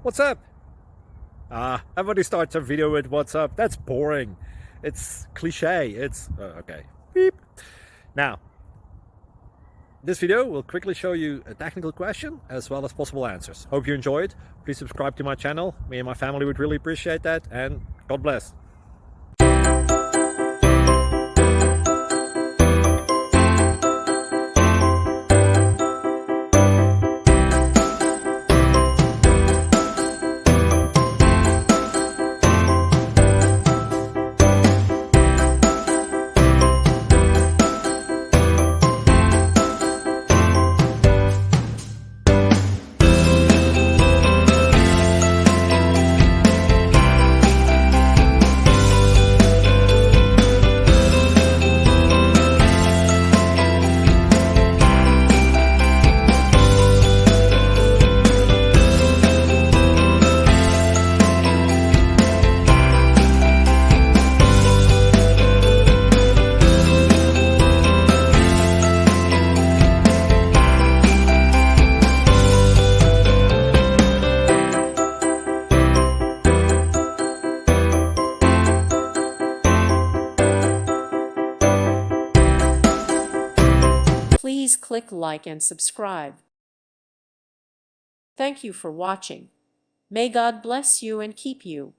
What's up? Everybody starts a video with what's up. That's boring. It's cliche. It's okay. Beep. Now, this video will quickly show you a technical question as well as possible answers. Hope you enjoyed. Please subscribe to my channel. Me and my family would really appreciate that, and God bless. Please click like and subscribe. Thank you for watching. May God bless you and keep you.